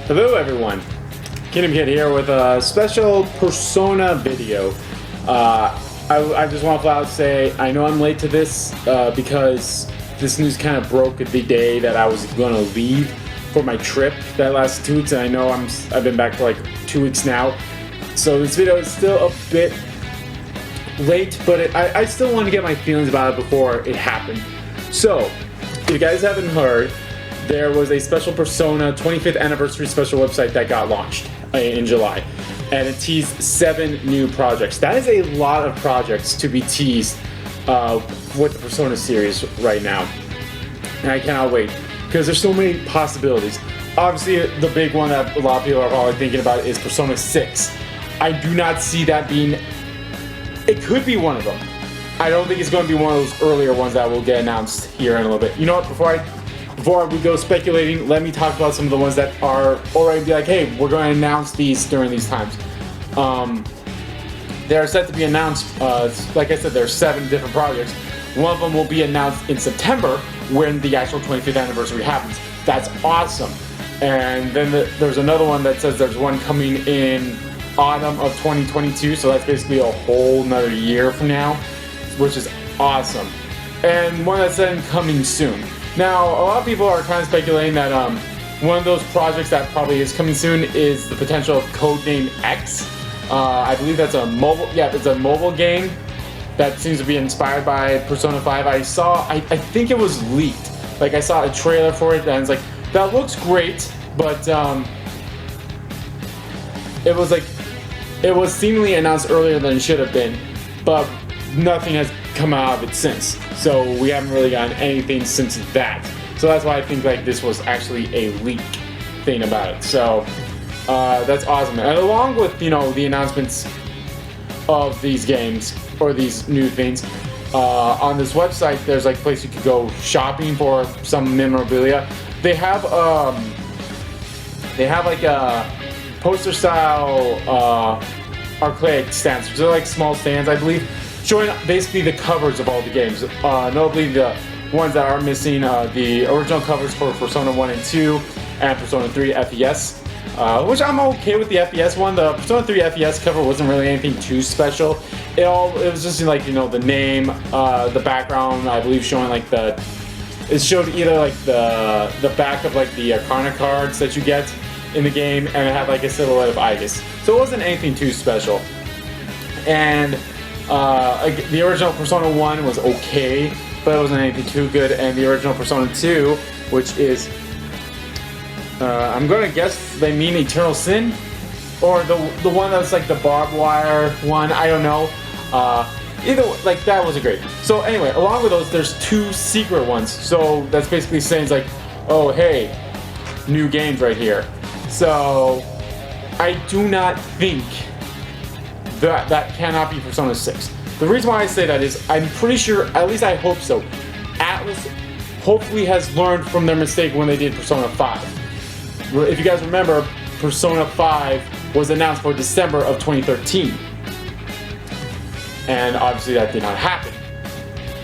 Hello everyone, Kingdom Kid here with a special Persona video. I just want to flat out say I know I'm late to this because this news kind of broke the day that I was going to leave for my trip that lasted 2 weeks, and I know I've been back for like 2 weeks now. So this video is still a bit late, but I still want to get my feelings about it before it happened. So, if you guys haven't heard, there was a special Persona 25th anniversary special website that got launched in July, and it teased 7 new projects. That is a lot of projects to be teased with the Persona series right now, and I cannot wait because there's so many possibilities. Obviously, the big one that a lot of people are probably thinking about is Persona 6. I do not see that being. It could be one of them. I don't think it's going to be one of those earlier ones that will get announced here in a little bit. You know what? Before we go speculating, let me talk about some of the ones that are already like, hey, we're going to announce these during these times. They're set to be announced. Like I said, there's 7 different projects. One of them will be announced in September when the actual 25th anniversary happens. That's awesome. And then there's another one that says there's one coming in autumn of 2022, so that's basically a whole nother year from now, which is awesome. And one that's then coming soon. Now, a lot of people are kind of speculating that one of those projects that probably is coming soon is the potential of Codename X. I believe that's a mobile, it's a mobile game that seems to be inspired by Persona 5. I think it was leaked. Like, I saw a trailer for it and it's like, that looks great, but it was seemingly announced earlier than it should have been, but nothing has come out of it since. So we haven't really gotten anything since that. So that's why I think like this was actually a leak thing about it. So that's awesome. And along with, you know, the announcements of these games or these new things, on this website there's like a place you could go shopping for some memorabilia. They have like a poster style archaic stands. So they're like small stands, I believe, showing basically the covers of all the games. Notably the ones that are missing, the original covers for Persona 1 and 2 and Persona 3 FES, which I'm okay with the FES one. The Persona 3 FES cover wasn't really anything too special. It was just like, you know, the name, the background, I believe showing like it showed either like the back of like the Arcana cards that you get in the game, and it had like a silhouette of Ibis. So it wasn't anything too special. And the original Persona 1 was okay, but it wasn't anything too good. And the original Persona 2, which is, I'm gonna guess they mean Eternal Sin, or the one that's like the barbed wire one. I don't know. Either like that wasn't great. So anyway, along with those, there's 2 secret ones. So that's basically saying it's like, oh hey, new games right here. So I do not think that cannot be Persona 6. The reason why I say that is I'm pretty sure, at least I hope so, Atlus hopefully has learned from their mistake when they did Persona 5. If you guys remember, Persona 5 was announced for December of 2013. And obviously that did not happen.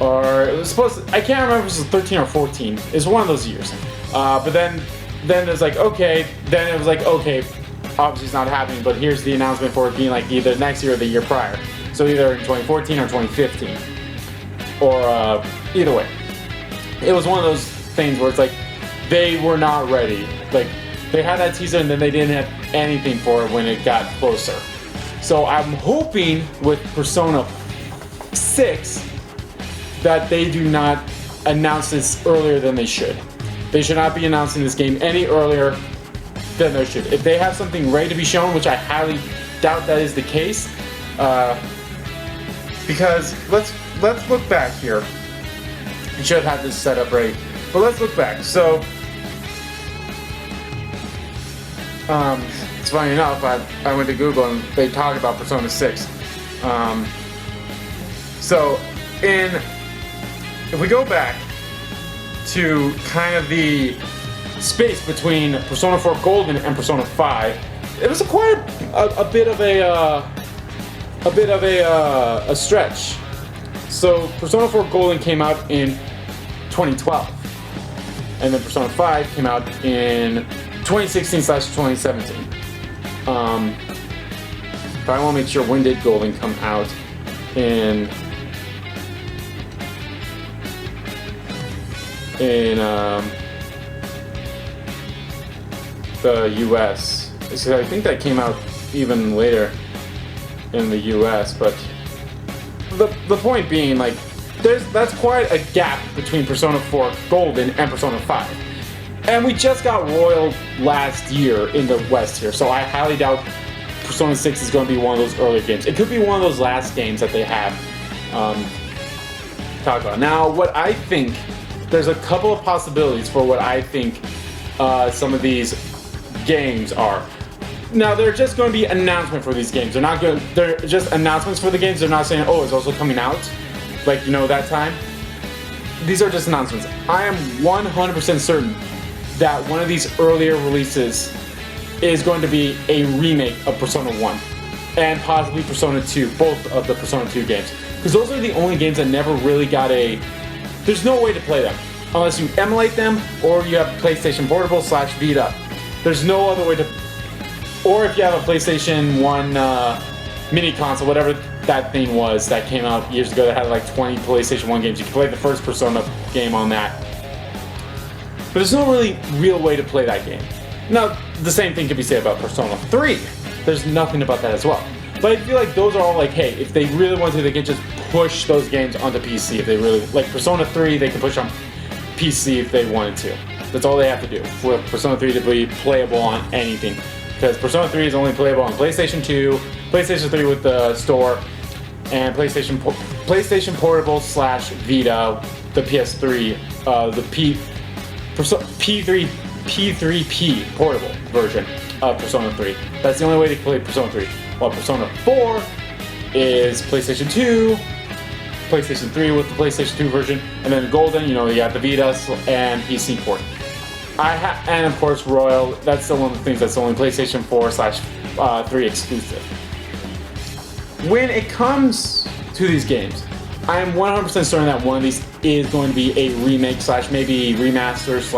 Or it was supposed to, I can't remember if it was 13 or 14. It's one of those years. But then there's like, okay, then it was like, okay, obviously it's not happening, but here's the announcement for it being like either next year or the year prior. So either in 2014 or 2015. Or either way. It was one of those things where it's like, they were not ready. Like, they had that teaser and then they didn't have anything for it when it got closer. So I'm hoping with Persona 6 that they do not announce this earlier than they should. They should not be announcing this game any earlier than they should. If they have something ready to be shown, which I highly doubt that is the case, because let's look back here. You should have had this set up ready, but let's look back. So, it's funny enough, I went to Google and they talked about Persona 6. So, if we go back to kind of the space between Persona 4 Golden and Persona 5, it was quite a bit of a stretch. So Persona 4 Golden came out in 2012, and then Persona 5 came out in 2016/2017. But I want to make sure when did Golden come out in the US. So I think that came out even later in the US, but the point being, like, that's quite a gap between Persona 4 Golden and Persona 5. And we just got Royal last year in the West here, so I highly doubt Persona 6 is going to be one of those earlier games. It could be one of those last games that they have talked about. Now, what I think, there's a couple of possibilities for what I think some of these games are. Now, they're just going to be announcements for these games. They're just announcements for the games. They're not saying, oh, it's also coming out, like, you know, that time. These are just announcements. I am 100% certain that one of these earlier releases is going to be a remake of Persona 1 and possibly Persona 2, both of the Persona 2 games. Because those are the only games that never really got there's no way to play them unless you emulate them or you have PlayStation Portable / Vita. There's no other way to, or if you have a PlayStation 1 mini console, whatever that thing was that came out years ago that had like 20 PlayStation 1 games, you can play the first Persona game on that. But there's no really real way to play that game. Now, the same thing can be said about Persona 3. There's nothing about that as well. But I feel like those are all like, hey, if they really want to, they can just push those games onto PC. If they really, like Persona 3, they can push on PC if they wanted to. That's all they have to do for Persona 3 to be playable on anything. Because Persona 3 is only playable on PlayStation 2, PlayStation 3 with the store, and PlayStation Portable / Vita, the PS3, the P3P portable version of Persona 3. That's the only way to play Persona 3. While Persona 4 is PlayStation 2, PlayStation 3 with the PlayStation 2 version, and then Golden, you know, you have the Vita and PC port. And of course Royal, that's the one of the things that's only PlayStation 4 / 3 exclusive. When it comes to these games, I am 100% certain that one of these is going to be a remake / maybe remaster /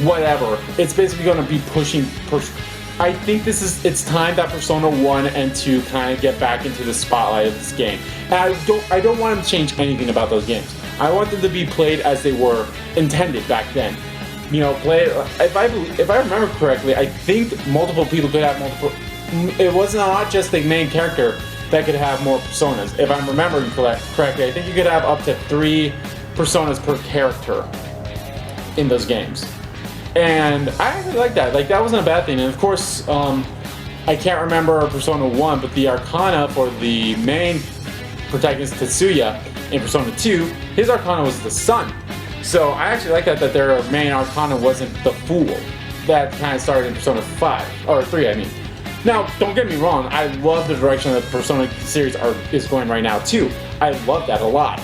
whatever. It's basically going to be pushing. I think it's time that Persona 1 and 2 kind of get back into the spotlight of this game. And I don't want them to change anything about those games. I want them to be played as they were intended back then. You know, if I remember correctly, I think multiple people could have multiple. It was not just the main character that could have more personas. If I'm remembering correctly, I think you could have up to 3 personas per character in those games. And I actually like that. Like, that wasn't a bad thing. And of course, I can't remember Persona 1, but the Arcana for the main protagonist, Tetsuya, in Persona 2, his Arcana was the sun. So I actually like that their main Arcana wasn't the fool. That kind of started in Persona 5, or 3, I mean. Now, don't get me wrong, I love the direction that the Persona series is going right now, too. I love that a lot.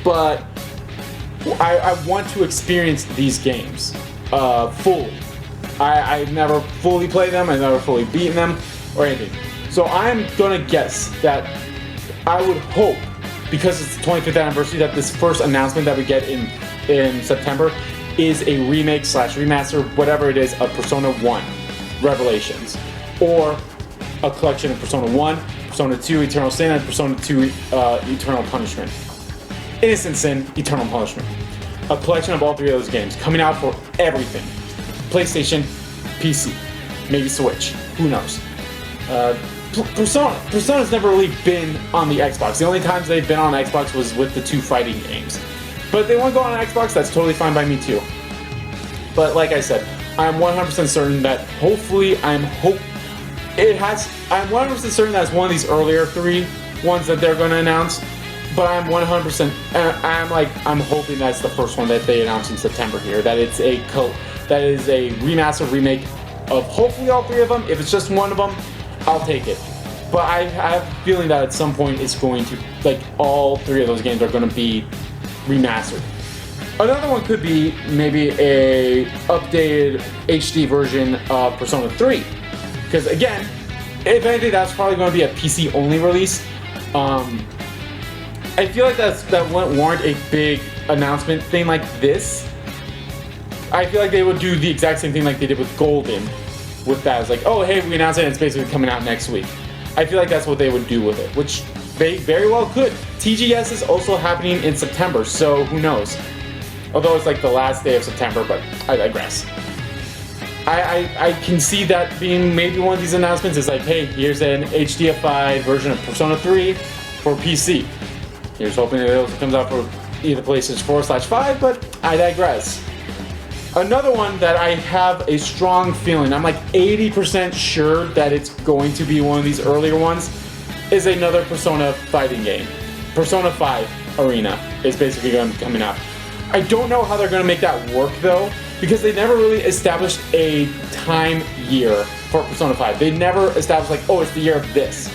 But I want to experience these games fully. I've never fully played them, I've never fully beaten them, or anything. So I'm gonna guess that I would hope, because it's the 25th anniversary, that this first announcement that we get in September is a remake / remaster, whatever it is, of Persona 1 Revelations. Or a collection of Persona 1, Persona 2 Eternal Sin, and Persona 2 Eternal Punishment. Innocent Sin, Eternal Punishment. A collection of all 3 of those games coming out for everything. PlayStation, PC, maybe Switch, who knows. Persona's never really been on the Xbox. The only times they've been on Xbox was with the 2 fighting games. But if they want to go on Xbox, that's totally fine by me too. But like I said, I'm 100% certain that hopefully I'm 100% certain that's one of these earlier 3 ones that they're going to announce. But I'm 100%, I'm hoping that's the first one that they announce in September here. That it's that is a remaster remake of hopefully all 3 of them. If it's just one of them, I'll take it. But I have a feeling that at some point it's going to, like, all 3 of those games are going to be remastered. Another one could be maybe a updated HD version of Persona 3. Because again, if anything, that's probably going to be a PC only release. I feel like that wouldn't warrant a big announcement thing like this. I feel like they would do the exact same thing like they did with Golden. With that, it's like, oh hey, we announced it and it's basically coming out next week. I feel like that's what they would do with it, which they very well could. TGS is also happening in September, so who knows? Although it's like the last day of September, but I digress. I can see that being maybe one of these announcements is like, hey, here's an HDFI version of Persona 3 for PC. Here's hoping that it also comes out for either PlayStation 4/5, but I digress. Another one that I have a strong feeling, I'm like 80% sure that it's going to be one of these earlier ones, is another Persona fighting game. Persona 5 Arena is basically going to be coming out. I don't know how they're going to make that work though, because they never really established a time year for Persona 5. They never established like, oh, it's the year of this.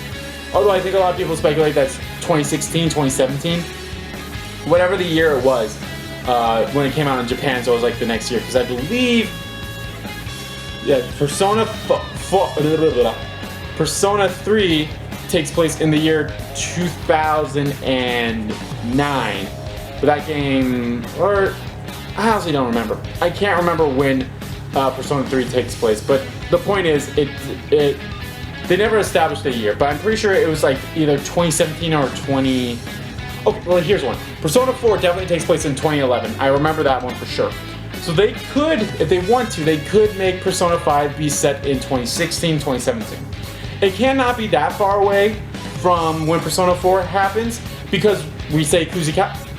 Although I think a lot of people speculate that's 2016, 2017. Whatever the year it was when it came out in Japan, so it was like the next year. Because I believe Persona 3 takes place in the year 2009. But that game, or I honestly don't remember. I can't remember when Persona 3 takes place. But the point is, they never established a year. But I'm pretty sure it was like either 2017 or 20. Okay, well here's one. Persona 4 definitely takes place in 2011. I remember that one for sure. So they could, if they want to, they could make Persona 5 be set in 2016, 2017. It cannot be that far away from when Persona 4 happens because we say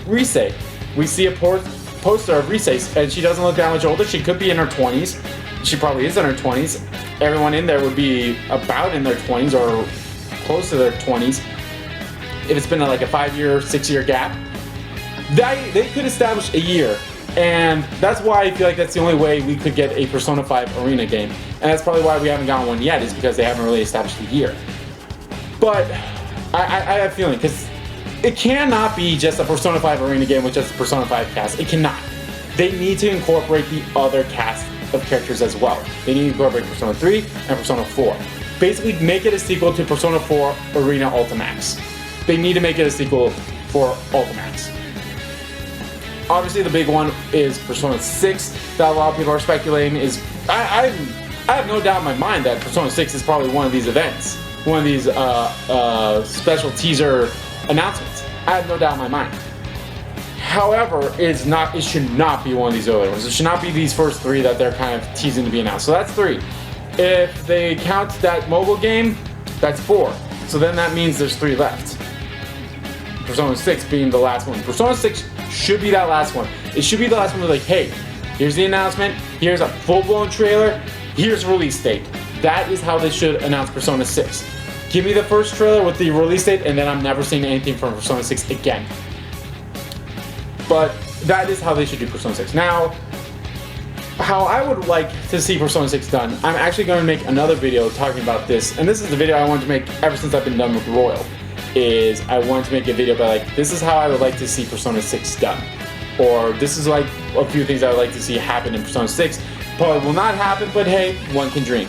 Rise. We see a poster of Rise, and she doesn't look that much older. She could be in her 20s. She probably is in her 20s. Everyone in there would be about in their 20s or close to their 20s. If it's been like a 5-year, 6-year gap, they could establish a year. And that's why I feel like that's the only way we could get a Persona 5 Arena game. And that's probably why we haven't gotten one yet, is because they haven't really established a year. But I have a feeling, because it cannot be just a Persona 5 Arena game with just a Persona 5 cast. It cannot. They need to incorporate the other cast of characters as well. They need to incorporate Persona 3 and Persona 4. Basically, make it a sequel to Persona 4 Arena Ultimax. They need to make it a sequel for Ultimax. Obviously, the big one is Persona 6 that a lot of people are speculating is. I have no doubt in my mind that Persona 6 is probably one of these events, one of these special teaser announcements. I have no doubt in my mind. However, it should not be one of these earlier ones. It should not be these first 3 that they're kind of teasing to be announced. So that's 3. If they count that mobile game, that's 4. So then that means there's 3 left. Persona 6 being the last one. Persona 6 should be that last one. It should be the last one like, hey, here's the announcement, here's a full-blown trailer, here's release date. That is how they should announce Persona 6. Give me the first trailer with the release date, and then I'm never seeing anything from Persona 6 again. But that is how they should do Persona 6. Now, how I would like to see Persona 6 done, I'm actually going to make another video talking about this, and this is the video I wanted to make ever since I've been done with Royal. Is I wanted to make a video about like, this is how I would like to see Persona 6 done. Or this is like a few things I would like to see happen in Persona 6. Probably will not happen, but hey, one can dream.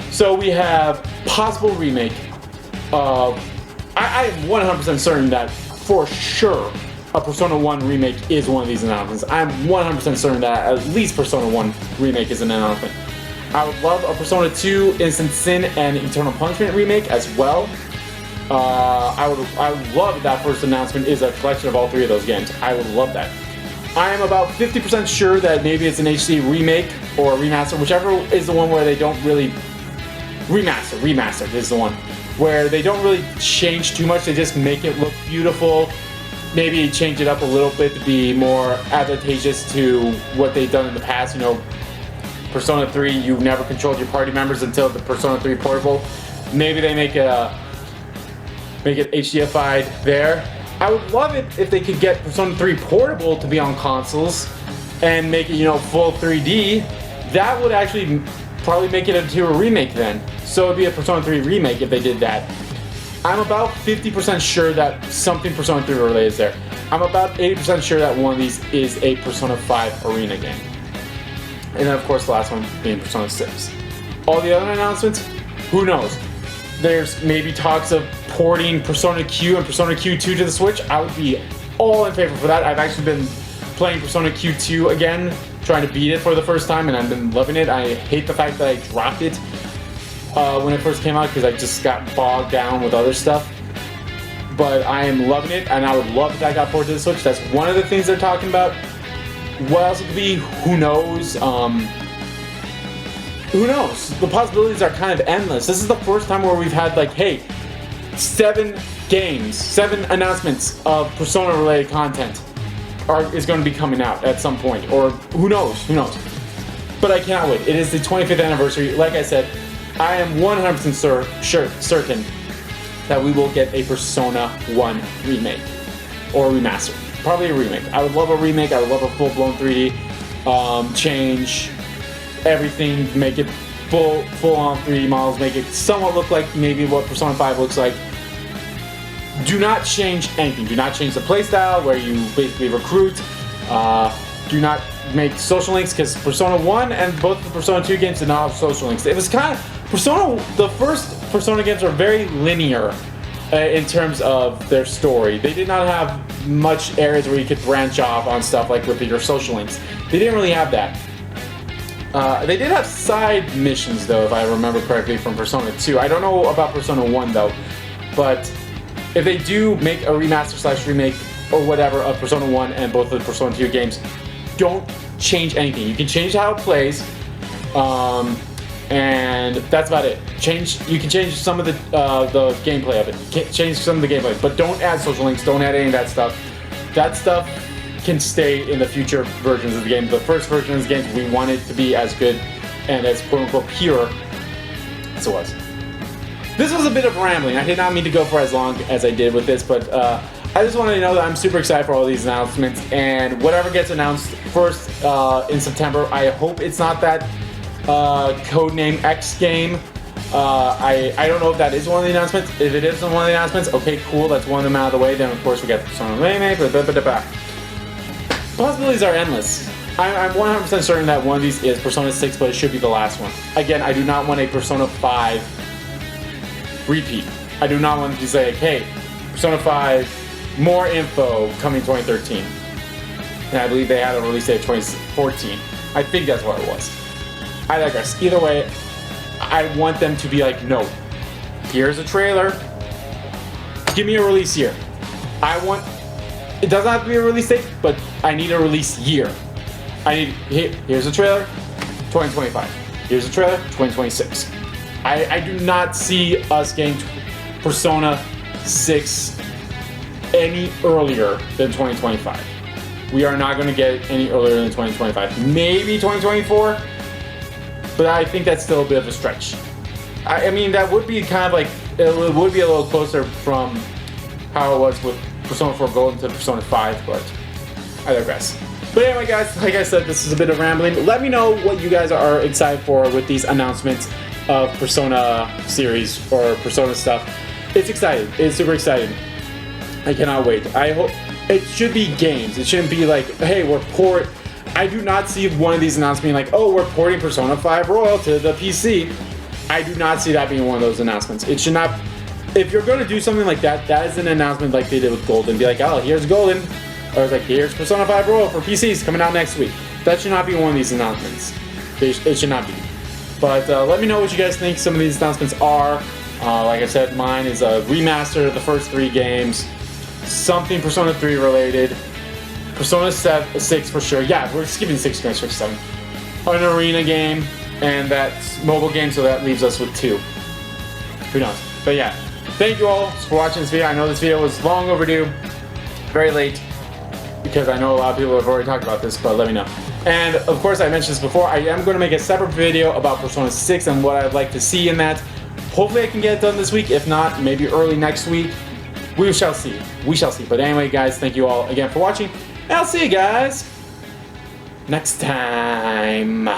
So we have possible remake of, I am 100% certain that for sure a Persona 1 remake is one of these announcements. I'm 100% certain that at least Persona 1 remake is an announcement. I would love a Persona 2 Instant Sin and Eternal Punishment remake as well. I would love that first announcement is a collection of all 3 of those games. I would love that. I am about 50% sure that maybe it's an HD remake or remaster, whichever is the one where they don't really remaster is the one where they don't really change too much. They just make it look beautiful. Maybe change it up a little bit to be more advantageous to what they've done in the past. You know, Persona 3, you never controlled your party members until the Persona 3 Portable. Maybe they make it HDFI'd there. I would love it if they could get Persona 3 Portable to be on consoles and make it, you know, full 3D. That would actually probably make it into a remake then. So it'd be a Persona 3 remake if they did that. I'm about 50% sure that something Persona 3 related is there. I'm about 80% sure that one of these is a Persona 5 Arena game. And then of course the last one being Persona 6. All the other announcements, who knows? There's maybe talks of porting Persona Q and Persona Q2 to the Switch. I would be all in favor for that. I've actually been playing Persona Q2 again trying to beat it for the first time, and I've been loving it. I hate the fact that I dropped it when it first came out because I just got bogged down with other stuff. But I am loving it, and I would love if that got ported to the Switch. That's one of the things they're talking about. What else it could be? Who knows? Who knows? The possibilities are kind of endless. This is the first time where we've had, like, hey, 7 games, 7 announcements of Persona-related content is going to be coming out at some point. Or who knows? Who knows? But I cannot wait. It is the 25th anniversary. Like I said, I am 100% certain that we will get a Persona 1 remake. Or remaster. Probably a remake. I would love a remake. I would love a full-blown 3D. Change everything, make it full-on 3D models, make it somewhat look like maybe what Persona 5 looks like. Do not change anything. Do not change the playstyle where you basically recruit. Do not make social links, because Persona 1 and both the Persona 2 games did not have social links. It was kind of the first Persona games were very linear in terms of their story. They did not have much areas where you could branch off on stuff like with your social links. They didn't really have that. They did have side missions, though, if I remember correctly, from Persona 2. I don't know about Persona 1, though. But if they do make a remaster/remake or whatever of Persona 1 and both of the Persona 2 games, don't change anything. You can change how it plays, and that's about it. You can change some of the gameplay of it. Change some of the gameplay, but don't add social links. Don't add any of that stuff. That stuff can stay in the future versions of the game. The first version of the game, we want it to be as good and as quote-unquote pure as it was. This was a bit of rambling. I did not mean to go for as long as I did with this, but I just wanted to know that I'm super excited for all these announcements, and whatever gets announced first in September, I hope it's not that Codename X game. I don't know if that is one of the announcements. If it is one of the announcements, okay, cool, that's one of them out of the way. Then of course we got Persona Remake, Possibilities are endless. I'm 100% certain that one of these is Persona 6, but it should be the last one. Again, I do not want a Persona 5 repeat. I do not want to say, hey, Persona 5, more info coming 2013. And I believe they had a release date of 2014. I think that's what it was. I digress. Either way, I want them to be like, no, here's a trailer. Give me a release year. It doesn't have to be a release date, but I need a release year. Here's a trailer, 2025. Here's a trailer, 2026. I do not see us getting Persona 6 any earlier than 2025. We are not going to get it any earlier than 2025. Maybe 2024, but I think that's still a bit of a stretch. I mean, that would be kind of like, it would be a little closer from how it was with Persona 4 Golden to Persona 5, but I digress. But anyway, guys, like I said, this is a bit of rambling. Let me know what you guys are excited for with these announcements of Persona series or Persona stuff. It's exciting. It's super exciting. I cannot wait. I hope it should be games. It shouldn't be like, hey, I do not see one of these announcements being like, oh, we're porting Persona 5 Royal to the PC. I do not see that being one of those announcements. It should not. If you're going to do something like that, that is an announcement like they did with Golden. Be like, oh, here's Golden. Or it's like, here's Persona 5 Royal for PCs coming out next week. That should not be one of these announcements. It should not be. But let me know what you guys think some of these announcements are. Like I said, mine is a remaster of the first 3 games. Something Persona 3 related. Persona 6 for sure. Yeah, we're skipping 6 games for 7. An arena game. And that's mobile game, so that leaves us with 2. Who knows? But yeah. Thank you all for watching this video. I know this video was long overdue. Very late. Because I know a lot of people have already talked about this, but let me know. And of course, I mentioned this before, I am going to make a separate video about Persona 6 and what I'd like to see in that. Hopefully I can get it done this week. If not, maybe early next week. We shall see. We shall see. But anyway, guys, thank you all again for watching. And I'll see you guys next time.